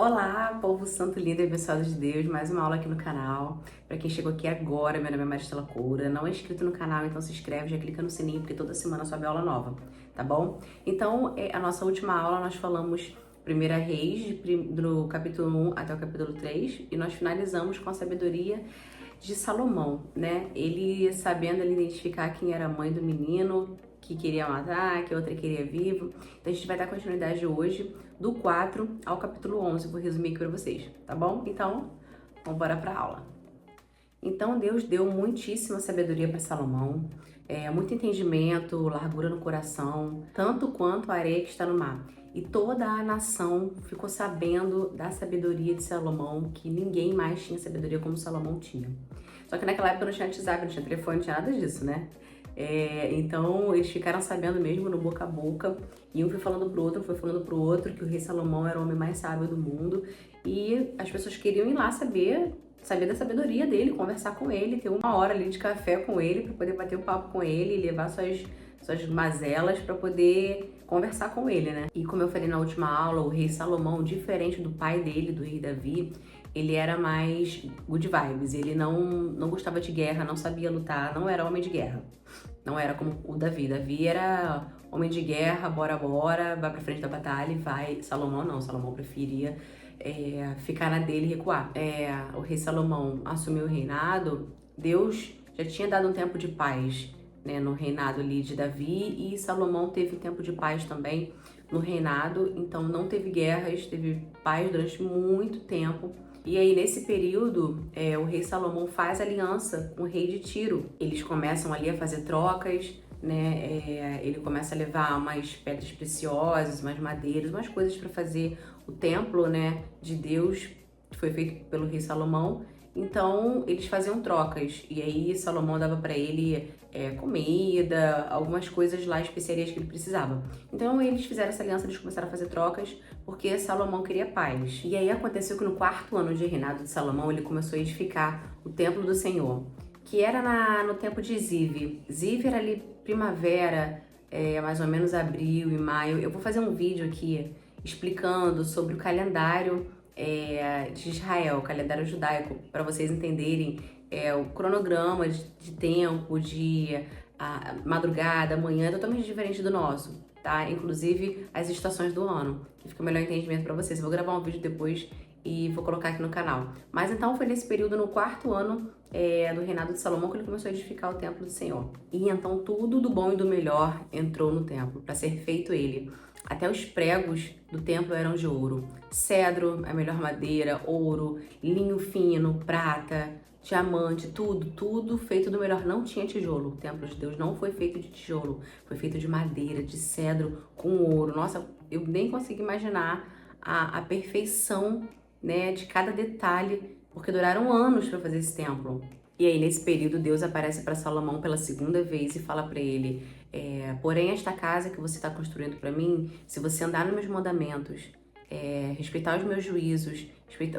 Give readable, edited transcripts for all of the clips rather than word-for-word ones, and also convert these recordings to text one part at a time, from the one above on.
Olá, povo santo lindo e abençoado de Deus, mais uma aula aqui no canal. Para quem chegou aqui agora, meu nome é Maristela Coura, não é inscrito no canal, então se inscreve, já clica no sininho, porque toda semana sobe aula nova, tá bom? Então, a nossa última aula nós falamos Primeira Reis, do capítulo 1 até o capítulo 3, e nós finalizamos com a sabedoria de Salomão, né? Ele sabendo ele identificar quem era a mãe do menino, que queria matar, que a outra queria vivo. Então a gente vai dar continuidade hoje do 4 ao capítulo 11. Vou resumir aqui para vocês, tá bom? Então, vamos embora para a aula. Então Deus deu muitíssima sabedoria para Salomão, muito entendimento, largura no coração, tanto quanto a areia que está no mar. E toda a nação ficou sabendo da sabedoria de Salomão, que ninguém mais tinha sabedoria como Salomão tinha. Só que naquela época não tinha WhatsApp, não tinha telefone, não tinha nada disso, né? Então eles ficaram sabendo mesmo no boca a boca, e um foi falando pro outro que o rei Salomão era o homem mais sábio do mundo, e as pessoas queriam ir lá saber da sabedoria dele, conversar com ele, ter uma hora ali de café com ele, para poder bater um papo com ele e levar suas mazelas para poder conversar com ele, né? E como eu falei na última aula, o rei Salomão, diferente do pai dele, do rei Davi, ele era mais good vibes, ele não gostava de guerra, não sabia lutar, não era homem de guerra. Não era como o Davi. Davi era homem de guerra, bora, vai pra frente da batalha e vai. Salomão não, Salomão preferia ficar na dele e recuar. O rei Salomão assumiu o reinado, Deus já tinha dado um tempo de paz, né, no reinado ali de Davi, e Salomão teve um tempo de paz também no reinado, então não teve guerras, teve paz durante muito tempo. E aí, nesse período, o rei Salomão faz aliança com o rei de Tiro. Eles começam ali a fazer trocas, né? Ele começa a levar umas pedras preciosas, umas madeiras, umas coisas para fazer o templo, né, de Deus, que foi feito pelo rei Salomão. Então, eles faziam trocas. E aí, Salomão dava para ele comida, algumas coisas lá, especiarias que ele precisava. Então, eles fizeram essa aliança, eles começaram a fazer trocas, porque Salomão queria paz. E aí, aconteceu que no 4º ano de reinado de Salomão, ele começou a edificar o templo do Senhor, que era no tempo de Ziv. Ziv era ali primavera, mais ou menos abril e maio. Eu vou fazer um vídeo aqui explicando sobre o calendário de Israel, o calendário judaico, para vocês entenderem o cronograma de tempo, de madrugada, manhã, é totalmente diferente do nosso, tá? Inclusive as estações do ano, que fica o melhor entendimento para vocês. Eu vou gravar um vídeo depois e vou colocar aqui no canal. Mas então foi nesse período, no 4º ano do reinado de Salomão, que ele começou a edificar o templo do Senhor. E então tudo do bom e do melhor entrou no templo, para ser feito ele. Até os pregos do templo eram de ouro. Cedro, a melhor madeira, ouro, linho fino, prata, diamante, tudo feito do melhor. Não tinha tijolo. O templo de Deus não foi feito de tijolo, foi feito de madeira, de cedro com ouro. Nossa, eu nem consigo imaginar a perfeição, né, de cada detalhe, porque duraram anos para fazer esse templo. E aí, nesse período, Deus aparece para Salomão pela segunda vez e fala para ele: porém, esta casa que você está construindo para mim, se você andar nos meus mandamentos, respeitar os meus juízos,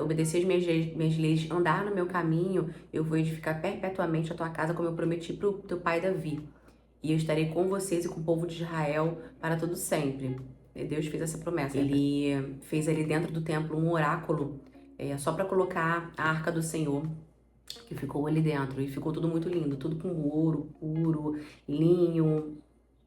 obedecer as minhas leis, andar no meu caminho, eu vou edificar perpetuamente a tua casa, como eu prometi para o teu pai Davi. E eu estarei com vocês e com o povo de Israel para todo sempre. E Deus fez essa promessa. Ele fez ali dentro do templo um oráculo, só para colocar a Arca do Senhor, que ficou ali dentro. E ficou tudo muito lindo, tudo com ouro puro, linho,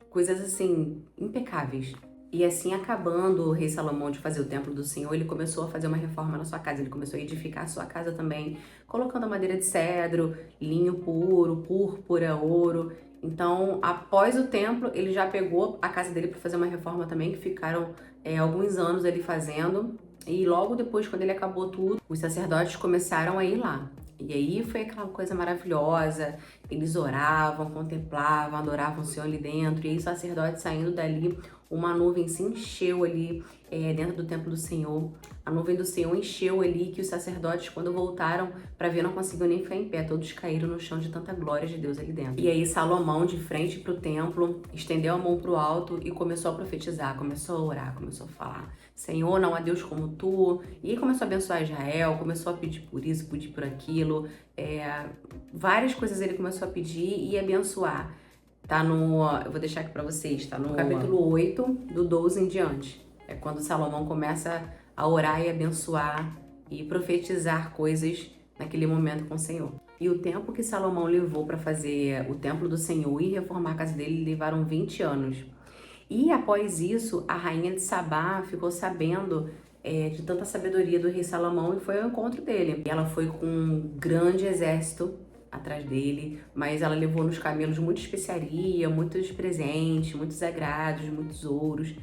coisas assim, impecáveis. E assim, acabando o rei Salomão de fazer o templo do Senhor, ele começou a fazer uma reforma na sua casa. Ele começou a edificar a sua casa também, colocando a madeira de cedro, linho puro, púrpura, ouro. Então, após o templo, ele já pegou a casa dele para fazer uma reforma também, que ficaram alguns anos ali fazendo. E logo depois, quando ele acabou tudo, os sacerdotes começaram a ir lá. E aí foi aquela coisa maravilhosa, eles oravam, contemplavam, adoravam o Senhor ali dentro, e aí os sacerdotes saindo dali, uma nuvem se encheu ali dentro do templo do Senhor. A nuvem do Senhor encheu ali, que os sacerdotes, quando voltaram para ver, não conseguiam nem ficar em pé, todos caíram no chão de tanta glória de Deus ali dentro. E aí Salomão, de frente para o templo, estendeu a mão para o alto e começou a profetizar, começou a orar, começou a falar: Senhor, não há Deus como tu. E aí começou a abençoar Israel, começou a pedir por isso, pedir por aquilo, várias coisas ele começou a pedir e abençoar. Eu vou deixar aqui para vocês, tá no capítulo 8, do 12 em diante. É quando Salomão começa a orar e abençoar e profetizar coisas naquele momento com o Senhor. E o tempo que Salomão levou para fazer o templo do Senhor e reformar a casa dele levaram 20 anos. E após isso, a rainha de Sabá ficou sabendo de tanta sabedoria do rei Salomão e foi ao encontro dele. E ela foi com um grande exército atrás dele, mas ela levou nos camelos muita especiaria, muitos presentes, muitos agrados, muitos ouros,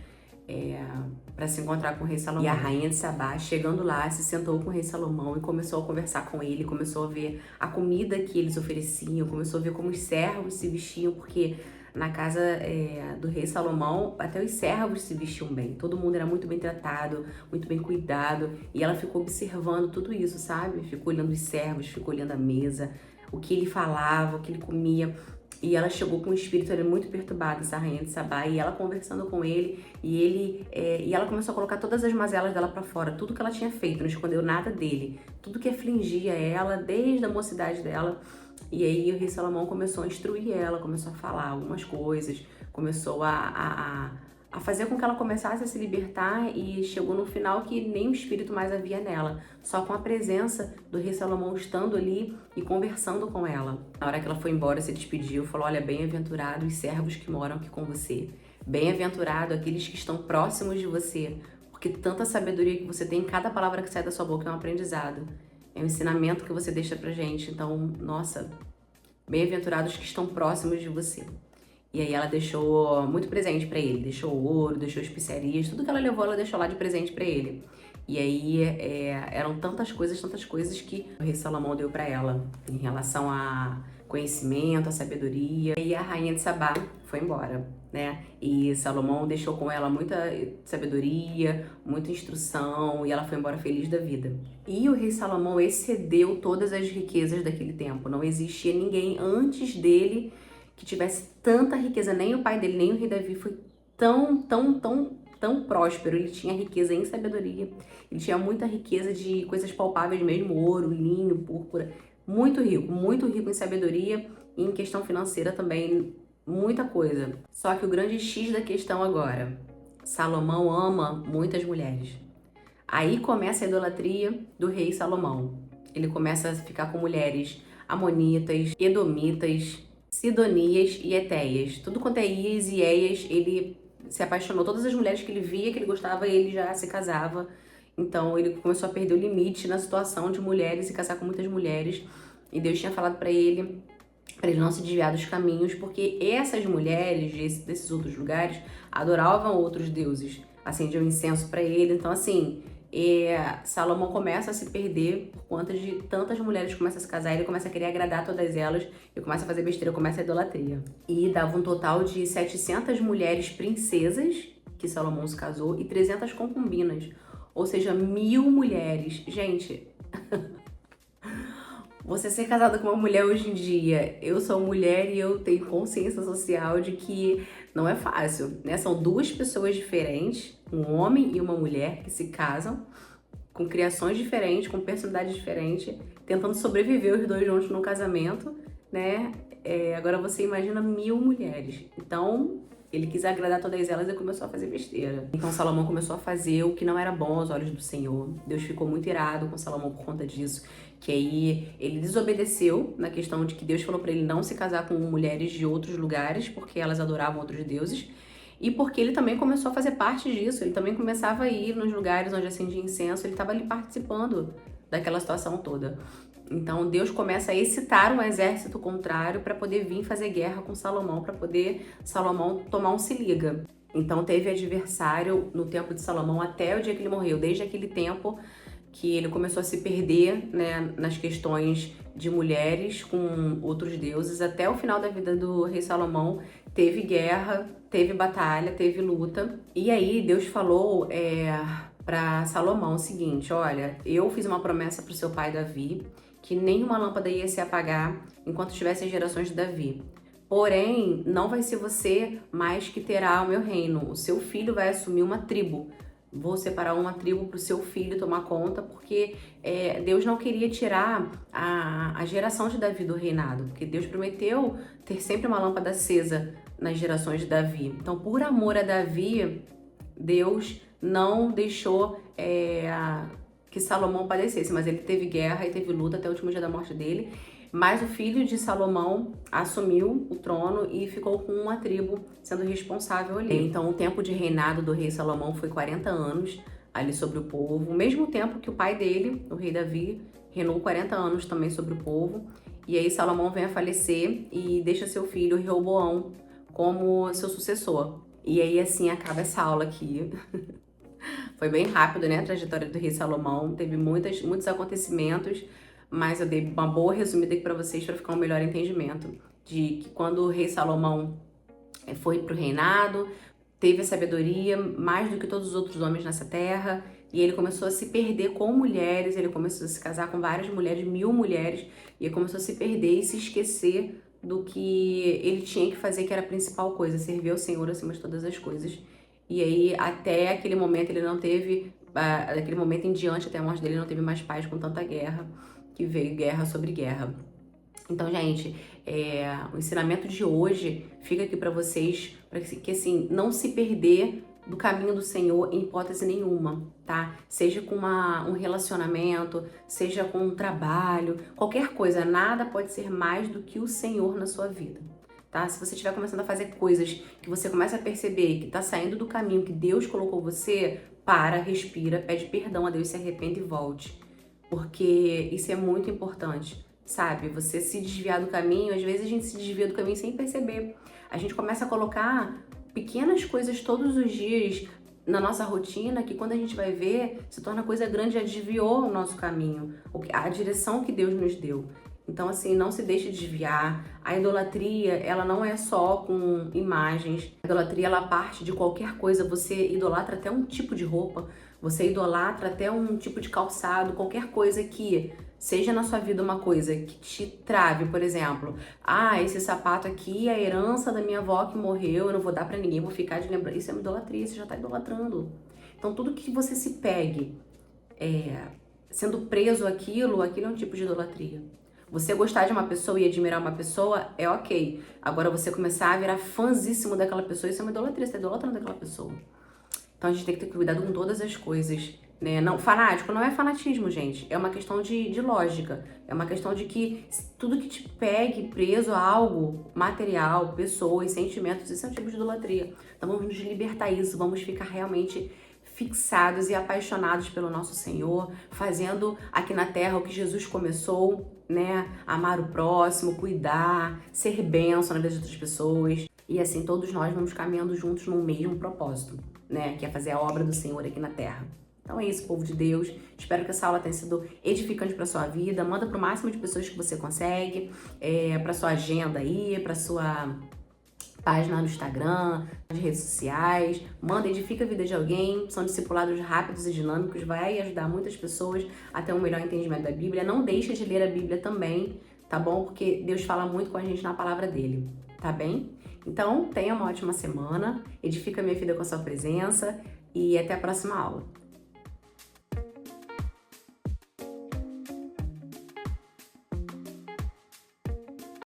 para se encontrar com o rei Salomão. E a rainha de Sabá, chegando lá, se sentou com o rei Salomão e começou a conversar com ele, começou a ver a comida que eles ofereciam, começou a ver como os servos se vestiam, porque na casa do rei Salomão, até os servos se vestiam bem. Todo mundo era muito bem tratado, muito bem cuidado. E ela ficou observando tudo isso, sabe? Ficou olhando os servos, ficou olhando a mesa, o que ele falava, o que ele comia. E ela chegou com o espírito muito perturbado, essa rainha de Sabá, e ela conversando com ele, e ela começou a colocar todas as mazelas dela pra fora, tudo que ela tinha feito, não escondeu nada dele, tudo que afligia ela desde a mocidade dela. E aí o rei Salomão começou a instruir ela, começou a falar algumas coisas, começou a fazer com que ela começasse a se libertar, e chegou no final que nem o espírito mais havia nela, só com a presença do rei Salomão estando ali e conversando com ela. Na hora que ela foi embora, se despediu, falou: olha, bem-aventurado os servos que moram aqui com você, bem-aventurado aqueles que estão próximos de você, porque tanta sabedoria que você tem, cada palavra que sai da sua boca é um aprendizado, é um ensinamento que você deixa pra gente. Então, nossa, bem-aventurados que estão próximos de você. E aí ela deixou muito presente pra ele, deixou ouro, deixou especiarias, tudo que ela levou, ela deixou lá de presente pra ele. E aí eram tantas coisas que o rei Salomão deu pra ela, em relação a conhecimento, a sabedoria. E a rainha de Sabá foi embora, né? E Salomão deixou com ela muita sabedoria, muita instrução, e ela foi embora feliz da vida. E o rei Salomão excedeu todas as riquezas daquele tempo. Não existia ninguém antes dele que tivesse tanta riqueza. Nem o pai dele, nem o rei Davi foi tão próspero. Ele tinha riqueza em sabedoria, ele tinha muita riqueza de coisas palpáveis mesmo, ouro, linho, púrpura. Muito rico em sabedoria, e em questão financeira também, muita coisa. Só que o grande X da questão agora: Salomão ama muitas mulheres. Aí começa a idolatria do rei Salomão. Ele começa a ficar com mulheres amonitas, edomitas, sidonias e etéias. Tudo quanto é ias e eias, ele se apaixonou. Todas as mulheres que ele via, que ele gostava, ele já se casava. Então ele começou a perder o limite na situação de mulheres e casar com muitas mulheres. E Deus tinha falado para ele não se desviar dos caminhos, porque essas mulheres desses outros lugares adoravam outros deuses, acendiam incenso para ele. Então assim, Salomão começa a se perder por conta de tantas mulheres que começam a se casar. Ele começa a querer agradar todas elas e começa a fazer besteira, começa a idolatria. E dava um total de 700 mulheres princesas que Salomão se casou e 300 concubinas, ou seja, 1000 mulheres. Gente, você ser casada com uma mulher hoje em dia, eu sou mulher e eu tenho consciência social de que não é fácil, né? São duas pessoas diferentes, um homem e uma mulher, que se casam com criações diferentes, com personalidades diferentes, tentando sobreviver os dois juntos no casamento, né? Agora você imagina 1000 mulheres. Então, ele quis agradar todas elas e começou a fazer besteira. Então Salomão começou a fazer o que não era bom aos olhos do Senhor. Deus ficou muito irado com Salomão por conta disso. Que aí ele desobedeceu na questão de que Deus falou para ele não se casar com mulheres de outros lugares, porque elas adoravam outros deuses. E porque ele também começou a fazer parte disso. Ele também começava a ir nos lugares onde acendia incenso. Ele estava ali participando daquela situação toda. Então Deus começa a excitar um exército contrário para poder vir fazer guerra com Salomão, para poder Salomão tomar um se liga. Então teve adversário no tempo de Salomão até o dia que ele morreu. Desde aquele tempo que ele começou a se perder, né, nas questões de mulheres com outros deuses, até o final da vida do rei Salomão, teve guerra, teve batalha, teve luta. E aí Deus falou para Salomão o seguinte: olha, eu fiz uma promessa para o seu pai Davi, que nenhuma lâmpada ia se apagar enquanto tivessem gerações de Davi. Porém, não vai ser você mais que terá o meu reino. O seu filho vai assumir uma tribo. Vou separar uma tribo para o seu filho tomar conta, porque Deus não queria tirar a geração de Davi do reinado, porque Deus prometeu ter sempre uma lâmpada acesa nas gerações de Davi. Então, por amor a Davi, Deus não deixou que Salomão padecesse, mas ele teve guerra e teve luta até o último dia da morte dele. Mas o filho de Salomão assumiu o trono e ficou com uma tribo sendo responsável ali. Então o tempo de reinado do rei Salomão foi 40 anos ali sobre o povo, o mesmo tempo que o pai dele, o rei Davi, reinou 40 anos também sobre o povo. E aí Salomão vem a falecer e deixa seu filho Reoboão como seu sucessor. E aí assim acaba essa aula aqui. Foi bem rápido, né, a trajetória do rei Salomão, teve muitos acontecimentos, mas eu dei uma boa resumida aqui para vocês para ficar um melhor entendimento de que quando o rei Salomão foi pro reinado, teve a sabedoria mais do que todos os outros homens nessa terra, e ele começou a se perder com mulheres, ele começou a se casar com várias mulheres, 1000 mulheres, e ele começou a se perder e se esquecer do que ele tinha que fazer, que era a principal coisa, servir ao Senhor acima de todas as coisas. E aí, até aquele momento, ele não teve, daquele momento em diante, até a morte dele, não teve mais paz com tanta guerra, que veio guerra sobre guerra. Então, gente, o ensinamento de hoje fica aqui pra vocês, para que assim, não se perder do caminho do Senhor em hipótese nenhuma, tá? Seja com um relacionamento, seja com um trabalho, qualquer coisa, nada pode ser mais do que o Senhor na sua vida. Tá? Se você estiver começando a fazer coisas que você começa a perceber que está saindo do caminho que Deus colocou você, para, respira, pede perdão a Deus, se arrepende e volte. Porque isso é muito importante, sabe? Você se desviar do caminho, às vezes a gente se desvia do caminho sem perceber. A gente começa a colocar pequenas coisas todos os dias na nossa rotina, que quando a gente vai ver, se torna coisa grande, já desviou o nosso caminho, a direção que Deus nos deu. Então, assim, não se deixe desviar. A idolatria, ela não é só com imagens. A idolatria, ela parte de qualquer coisa. Você idolatra até um tipo de roupa, você idolatra até um tipo de calçado, qualquer coisa que seja na sua vida uma coisa que te trave, por exemplo. Esse sapato aqui é a herança da minha avó que morreu, eu não vou dar pra ninguém, vou ficar de lembrar. Isso é uma idolatria, você já tá idolatrando. Então, tudo que você se pegue sendo preso àquilo é um tipo de idolatria. Você gostar de uma pessoa e admirar uma pessoa é ok. Agora você começar a virar fãzíssimo daquela pessoa, isso é uma idolatria, você tá idolatrando aquela pessoa. Então a gente tem que ter cuidado com todas as coisas, né? Não, fanático não é fanatismo, gente. É uma questão de lógica. É uma questão de que tudo que te pegue preso a algo material, pessoas, sentimentos, isso é um tipo de idolatria. Então vamos nos libertar disso, vamos ficar realmente fixados e apaixonados pelo nosso Senhor, fazendo aqui na terra o que Jesus começou, né? Amar o próximo, cuidar, ser bênção na vida de outras pessoas. E assim todos nós vamos caminhando juntos no mesmo propósito, né? Que é fazer a obra do Senhor aqui na terra. Então é isso, povo de Deus. Espero que essa aula tenha sido edificante para sua vida. Manda para o máximo de pessoas que você consegue, para sua agenda aí, para sua página no Instagram, nas redes sociais. Manda, edifica a vida de alguém. São discipulados rápidos e dinâmicos. Vai ajudar muitas pessoas a ter um melhor entendimento da Bíblia. Não deixa de ler a Bíblia também, tá bom? Porque Deus fala muito com a gente na palavra dele, tá bem? Então, tenha uma ótima semana. Edifica a minha vida com a sua presença. E até a próxima aula.